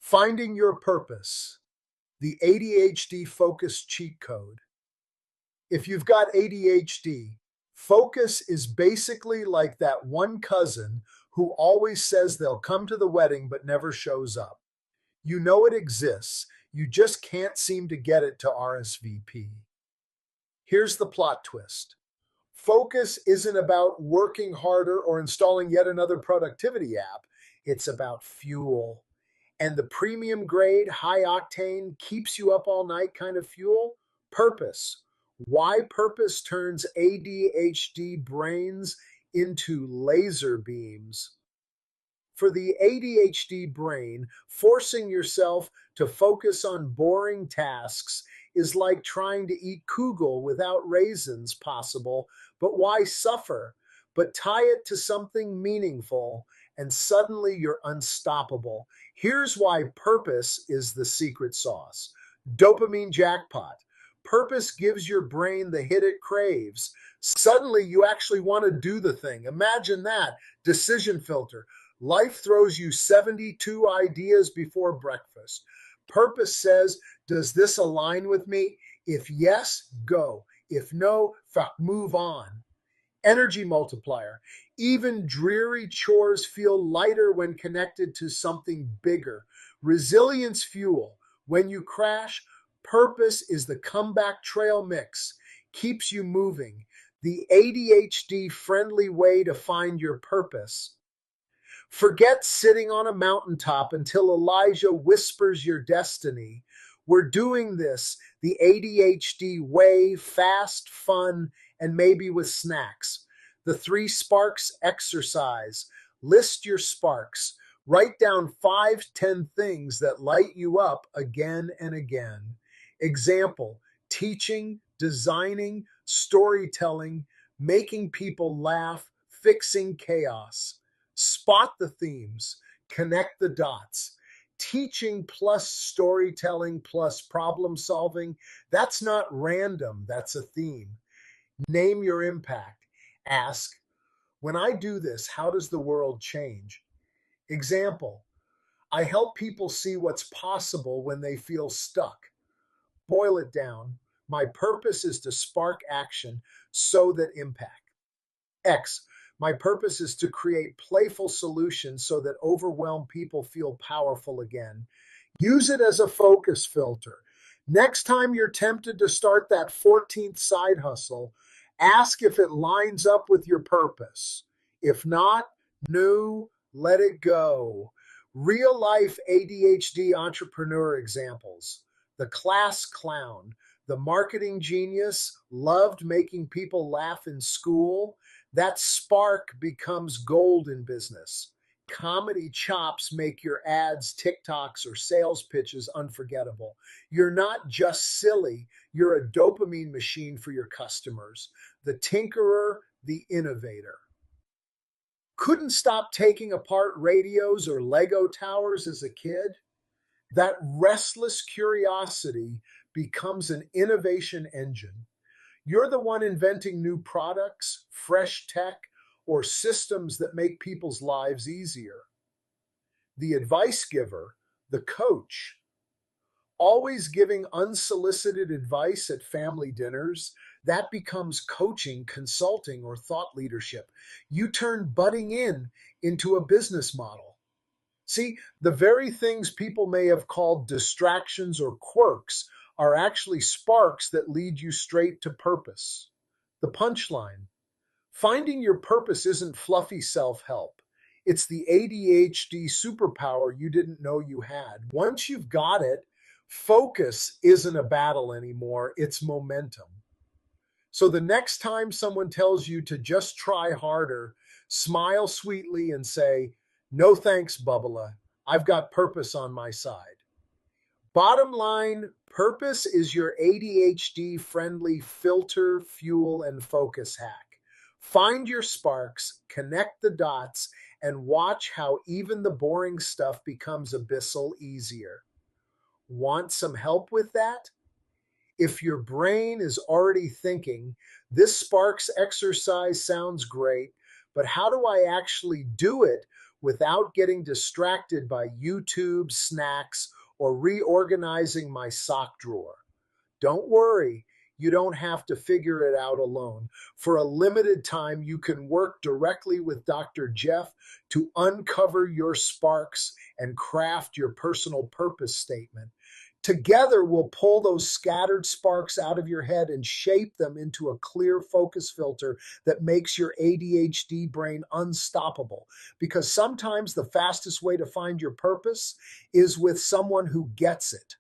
Finding your purpose, the ADHD Focus Cheat Code. If you've got ADHD, focus is basically like that one cousin who always says they'll come to the wedding but never shows up. You know it exists, you just can't seem to get it to RSVP. Here's the plot twist. Focus isn't about working harder or installing yet another productivity app. It's about fuel. And the premium grade, high octane, keeps you up all night kind of fuel? Purpose. Why purpose turns ADHD brains into laser beams. For the ADHD brain, forcing yourself to focus on boring tasks is like trying to eat kugel without raisins possible, but why suffer? But tie it to something meaningful, and suddenly you're unstoppable. Here's why purpose is the secret sauce. Dopamine jackpot. Purpose gives your brain the hit it craves. Suddenly you actually want to do the thing. Imagine that. Decision filter. Life throws you 72 ideas before breakfast. Purpose says, does this align with me? If yes, go. If no, move on. Energy multiplier. Even dreary chores feel lighter when connected to something bigger. Resilience fuel. When you crash, purpose is the comeback trail mix. Keeps you moving. The ADHD friendly way to find your purpose. Forget sitting on a mountaintop until Elijah whispers your destiny. We're doing this the ADHD way, fast, fun, and maybe with snacks. The 3 sparks exercise. List your sparks. Write down 5-10 things that light you up again and again. Example, teaching, designing, storytelling, making people laugh, fixing chaos. Spot the themes, connect the dots. Teaching plus storytelling plus problem solving, that's not random, that's a theme. Name your impact. Ask, when I do this, how does the world change? Example, I help people see what's possible when they feel stuck. Boil it down. My purpose is to spark action so that impact. X, my purpose is to create playful solutions so that overwhelmed people feel powerful again. Use it as a focus filter. Next time you're tempted to start that 14th side hustle, ask if it lines up with your purpose. If not, no, let it go. Real life ADHD entrepreneur examples. The class clown, the marketing genius, loved making people laugh in school. That spark becomes gold in business. Comedy chops make your ads, TikToks, or sales pitches unforgettable. You're not just silly, you're a dopamine machine for your customers. The tinkerer, the innovator. Couldn't stop taking apart radios or Lego towers as a kid? That restless curiosity becomes an innovation engine. You're the one inventing new products, fresh tech, or systems that make people's lives easier. The advice giver, the coach, always giving unsolicited advice at family dinners, that becomes coaching, consulting, or thought leadership. You turn butting in into a business model. See, the very things people may have called distractions or quirks are actually sparks that lead you straight to purpose. The punchline, finding your purpose isn't fluffy self-help. It's the ADHD superpower you didn't know you had. Once you've got it, focus isn't a battle anymore, it's momentum. So the next time someone tells you to just try harder, smile sweetly and say, no thanks, Bubba. I've got purpose on my side. Bottom line, purpose is your ADHD friendly filter, fuel, and focus hack. Find your sparks, connect the dots, and watch how even the boring stuff becomes abyssal easier. Want some help with that? If your brain is already thinking, this sparks exercise sounds great, but how do I actually do it without getting distracted by YouTube, snacks, or reorganizing my sock drawer. Don't worry, you don't have to figure it out alone. For a limited time, you can work directly with Dr. Jeff to uncover your sparks and craft your personal purpose statement. Together, we'll pull those scattered sparks out of your head and shape them into a clear focus filter that makes your ADHD brain unstoppable. Because sometimes the fastest way to find your purpose is with someone who gets it.